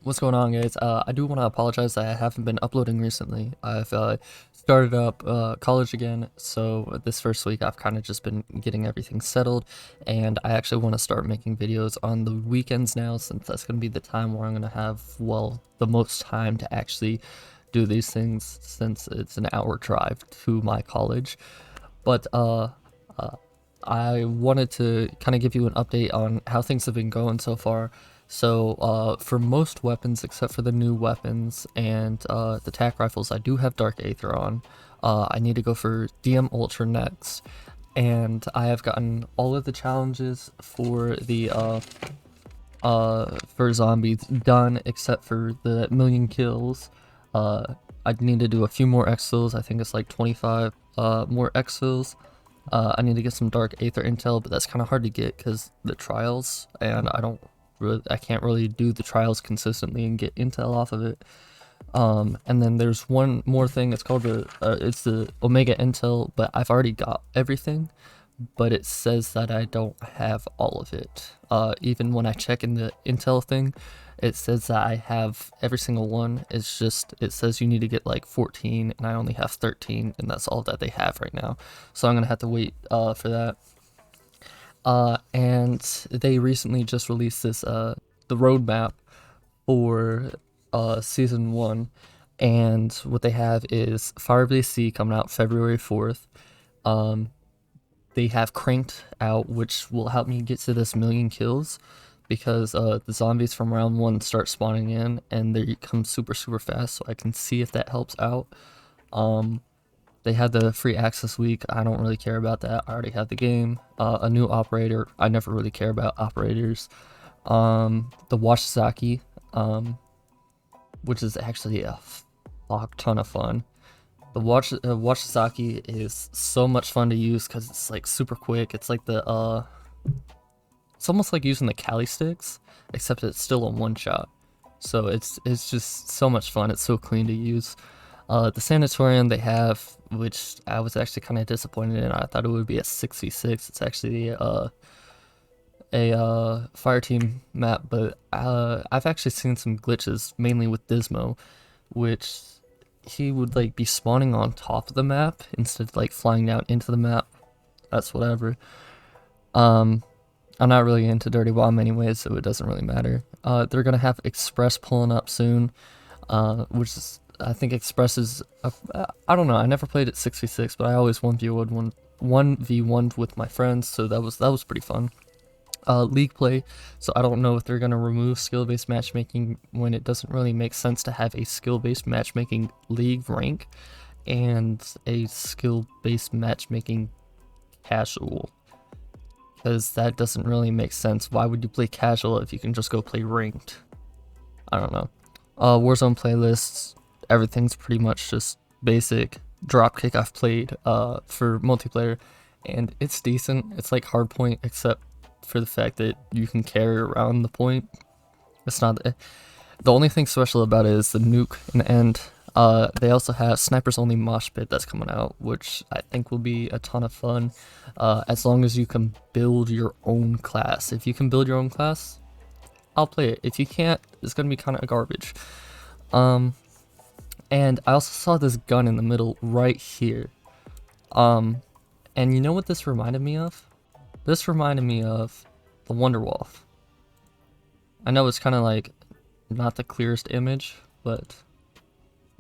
What's going on, guys? I do want to apologize that I haven't been uploading recently. I've started up college again, so this first week I've kind of just been getting everything settled, and I actually want to start making videos on the weekends now, since that's going to be the time where I'm going to have, well, the most time to actually do these things, since it's an hour drive to my college. But uh, I wanted to kind of give you an update on how things have been going so far. So, for most weapons, except for the new weapons and the tac rifles, I do have Dark Aether on. I need to go for DM Ultra next, and I have gotten all of the challenges for the for zombies done, except for the million kills. I need to do a few more exfils. I think it's like 25 more exfils. I need to get some Dark Aether intel, but that's kind of hard to get because the trials, and I can't really do the trials consistently and get intel off of it. And then there's one more thing. It's called it's the Omega Intel, but I've already got everything, but it says that I don't have all of it. Even when I check in the intel thing, it says that I have every single one. It's just, it says you need to get like 14, and I only have 13, and that's all that they have right now. So I'm gonna have to wait for that. And they recently just released this the roadmap for season 1, and what they have is Firebase C coming out February 4th. They have Cranked out, which will help me get to this million kills, because the zombies from round 1 start spawning in, and they come super fast, so I can see if that helps out. They had the free access week. I don't really care about that. I already have the game. A new operator. I never really care about operators. The Washizaki, which is actually a fuck ton of fun. The Washizaki is so much fun to use because it's like super quick. It's like it's almost like using the Kali sticks, except it's still a one shot. So it's just so much fun. It's so clean to use. The Sanatorium they have, which I was actually kind of disappointed in. I thought it would be a 6v6. It's actually a fire team map, but I've actually seen some glitches, mainly with Dismo, which he would like be spawning on top of the map instead of like flying down into the map. That's whatever. Um, I'm not really into Dirty Bomb anyways, so it doesn't really matter. They're gonna have Express pulling up soon, which is, I think Express is, I don't know, I never played it 6v6, but I always 1v1 with my friends, so that was pretty fun. League play, so I don't know if they're gonna remove skill-based matchmaking when it doesn't really make sense to have a skill-based matchmaking league rank and a skill-based matchmaking casual, because that doesn't really make sense. Why would you play casual if you can just go play ranked? I don't know. Warzone playlists, everything's pretty much just basic. Dropkick I've played for multiplayer, and it's decent. It's like Hardpoint, except for the fact that you can carry around the point. It's not the only thing special about it is the nuke in the end. They also have Snipers Only Mosh Pit that's coming out, which I think will be a ton of fun, as long as you can build your own class. If you can build your own class, I'll play it. If you can't, it's gonna be kind of garbage. And I also saw this gun in the middle right here. And you know what this reminded me of? This reminded me of the Wonderwolf. I know it's kind of like not the clearest image, but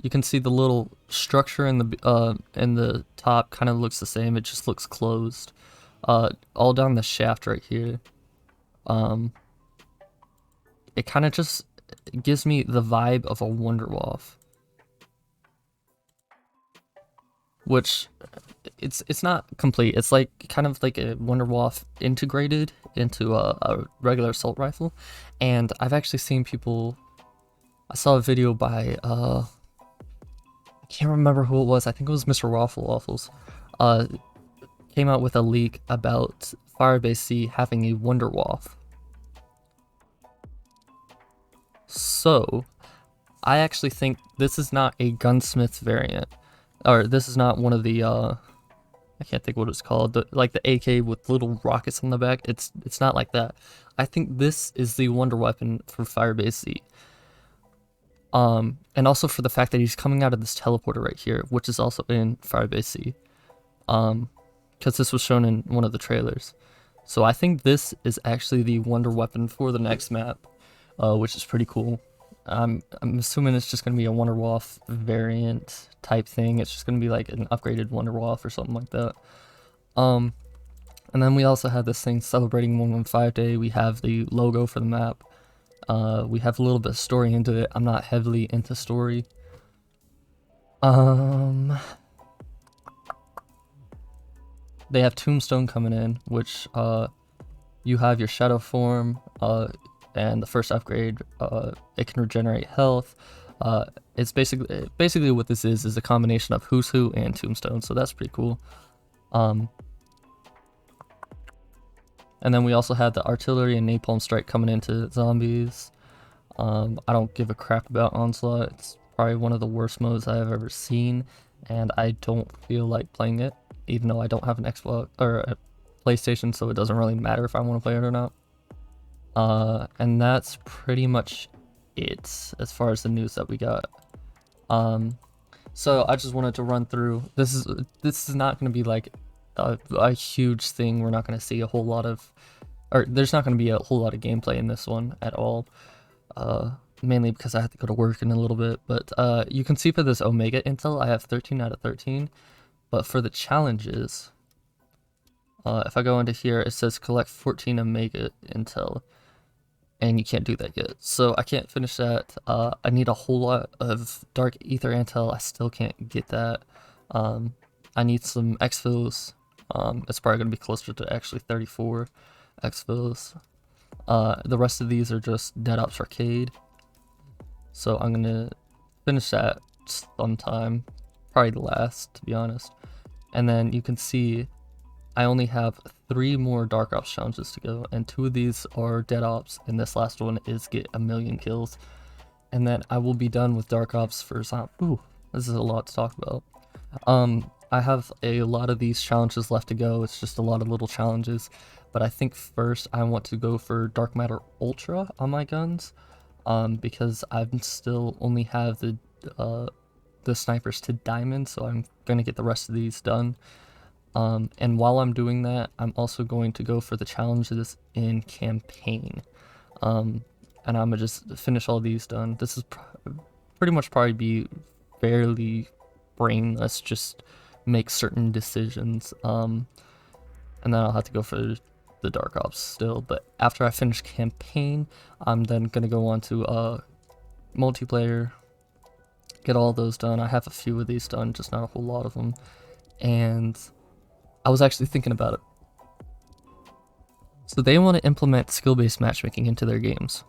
you can see the little structure in the top kind of looks the same. It just looks closed. All down the shaft right here. It kind of just gives me the vibe of a Wonderwolf, which it's not complete. It's like kind of like a Wonderwolf integrated into a regular assault rifle. And I've actually seen people. I saw a video by I can't remember who it was. I think it was Mr. Waffles. Came out with a leak about Firebase C having a Wonderwolf. So I actually think this is not a gunsmith variant, or this is not one of the I can't think what it's called, like the AK with little rockets on the back. It's not like that. I think this is the wonder weapon for Firebase Z. And also for the fact that he's coming out of this teleporter right here, which is also in Firebase C. Because this was shown in one of the trailers. So I think this is actually the wonder weapon for the next map, which is pretty cool. I'm assuming it's just going to be a Wonder Waff variant type thing. It's just going to be like an upgraded Wonder Waff or something like that. And then we also have this thing celebrating 115 Day. We have the logo for the map. We have a little bit of story into it. I'm not heavily into story. They have Tombstone coming in, which you have your Shadow form, and the first upgrade, it can regenerate health. It's basically what this is a combination of Who's Who and Tombstone, so that's pretty cool. And then we also had the Artillery and Napalm Strike coming into zombies. I don't give a crap about Onslaught. It's probably one of the worst modes I have ever seen, and I don't feel like playing it, even though I don't have an Xbox or a PlayStation, so it doesn't really matter if I want to play it or not. And that's pretty much it as far as the news that we got. So I just wanted to run through. This is not going to be like a huge thing. We're not going to see a whole lot of, or there's not going to be a whole lot of gameplay in this one at all. Mainly because I have to go to work in a little bit. But you can see for this Omega Intel, I have 13 out of 13. But for the challenges, if I go into here, it says collect 14 Omega Intel. And you can't do that yet. So I can't finish that. I need a whole lot of Dark Ether Intel. I still can't get that. I need some exfils. It's probably going to be closer to actually 34 exfils. The rest of these are just Dead Ops Arcade. So I'm going to finish that sometime. Probably the last, to be honest. And then you can see I only have 3 more Dark Ops challenges to go, and 2 of these are Dead Ops, and this last one is get 1,000,000 kills. And then I will be done with Dark Ops for Ooh, this is a lot to talk about. I have a lot of these challenges left to go. It's just a lot of little challenges, but I think first I want to go for Dark Matter Ultra on my guns, because I still only have the snipers to diamond, so I'm gonna get the rest of these done. And while I'm doing that, I'm also going to go for the challenges in campaign. And I'm gonna just finish all these done. This is pretty much probably be fairly brainless, just make certain decisions. And then I'll have to go for the Dark Ops still. But after I finish campaign, I'm then gonna go on to multiplayer, get all those done. I have a few of these done, just not a whole lot of them. And I was actually thinking about it. So they want to implement skill-based matchmaking into their games.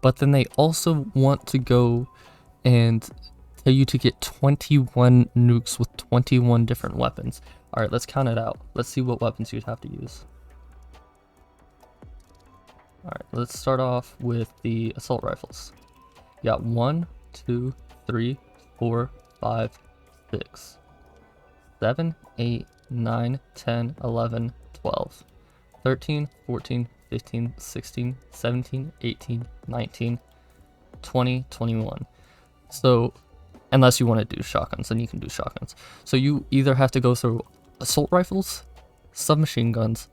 But then they also want to go and tell you to get 21 nukes with 21 different weapons. Alright, let's count it out. Let's see what weapons you'd have to use. Alright, let's start off with the assault rifles. You got 1, 2, 3, 4, 5, 6, 7, 8, 9, 10, 11, 12, 13, 14, 15, 16, 17, 18, 19, 20, 21. So, unless you want to do shotguns, then you can do shotguns. So you either have to go through assault rifles, submachine guns,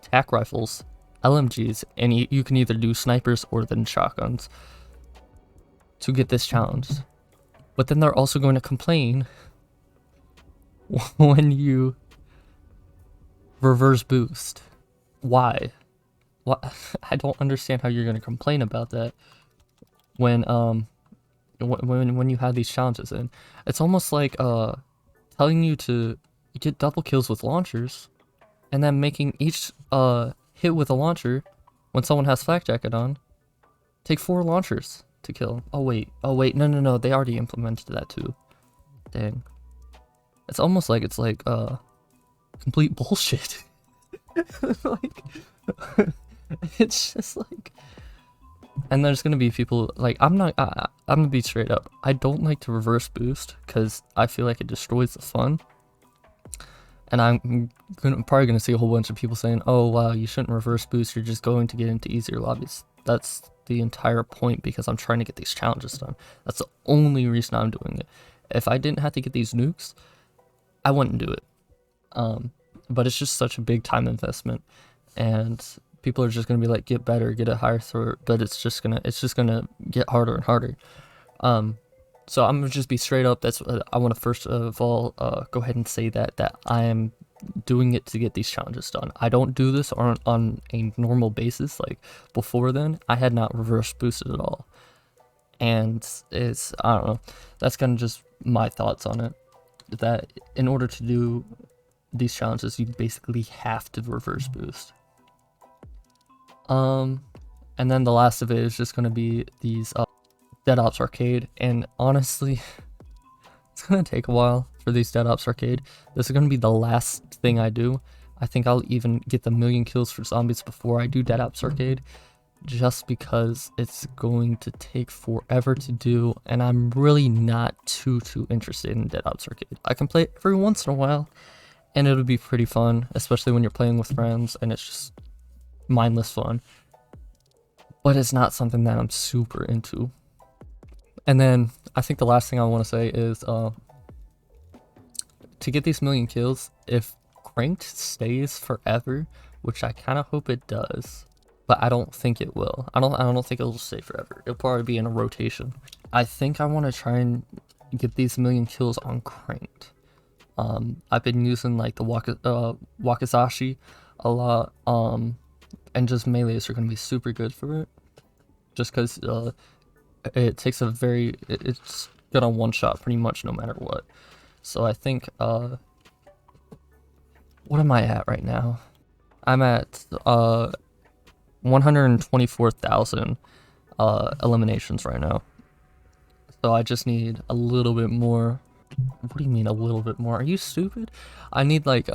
tac rifles, LMGs, and you can either do snipers or then shotguns to get this challenge. But then they're also going to complain when you reverse boost. Why? What? I don't understand how you're going to complain about that when you have these challenges in. It's almost like telling you to get double kills with launchers and then making each hit with a launcher when someone has flak jacket on take 4 launchers to kill. Oh wait, no, they already implemented that too. Dang. It's almost like it's like complete bullshit. Like it's just like, and there's gonna be people like, I'm gonna be straight up, I don't like to reverse boost because I feel like it destroys the fun. And I'm probably gonna see a whole bunch of people saying, oh wow, you shouldn't reverse boost, you're just going to get into easier lobbies. That's the entire point, because I'm trying to get these challenges done. That's the only reason I'm doing it. If I didn't have to get these nukes, I wouldn't do it. But it's just such a big time investment, and people are just gonna be like, get better, get a higher throw, but it's just gonna get harder and harder. So I'm gonna just be straight up. That's what I want to first of all go ahead and say that I am doing it to get these challenges done. I don't do this on a normal basis. Like before then, I had not reverse boosted at all, and I don't know. That's kind of just my thoughts on it. That in order to do these challenges, you basically have to reverse boost. And then the last of it is just gonna be these Dead Ops Arcade, and honestly, it's gonna take a while for these Dead Ops Arcade. This is gonna be the last thing I do. I think I'll even get the 1,000,000 kills for zombies before I do Dead Ops Arcade, just because it's going to take forever to do, and I'm really not too interested in Dead Ops Arcade. I can play it every once in a while, and it'll be pretty fun, especially when you're playing with friends, and it's just mindless fun. But it's not something that I'm super into. And then I think the last thing I want to say is to get these 1,000,000 kills, if Cranked stays forever, which I kind of hope it does, but I don't think it will. I don't think it'll stay forever. It'll probably be in a rotation. I think I want to try and get these 1,000,000 kills on Cranked. I've been using like the Wakizashi a lot, and just melees are going to be super good for it, just because it takes it's gonna one shot pretty much no matter what. So I think what am I at right now? I'm at 124,000 eliminations right now. So I just need a little bit more. What do you mean a little bit more? Are you stupid? I need like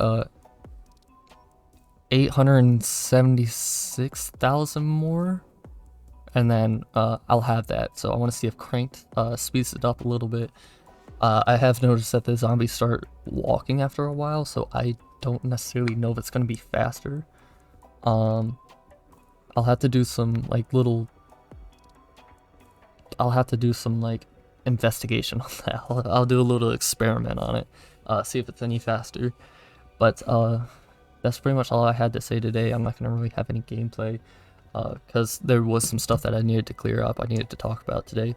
876,000 more, and then I'll have that. So I want to see if Cranked speeds it up a little bit. I have noticed that the zombies start walking after a while, so I don't necessarily know if it's going to be faster. I'll have to do some investigation on that. I'll do a little experiment on it, see if it's any faster. But that's pretty much all I had to say today. I'm not going to really have any gameplay, because there was some stuff that I needed to clear up, I needed to talk about today.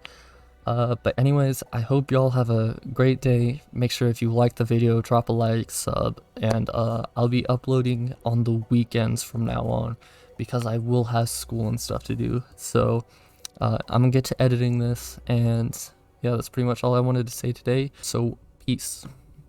But anyways, I hope y'all have a great day. Make sure if you like the video, drop a like, sub, and I'll be uploading on the weekends from now on, because I will have school and stuff to do. So I'm gonna get to editing this, and yeah, that's pretty much all I wanted to say today. So peace.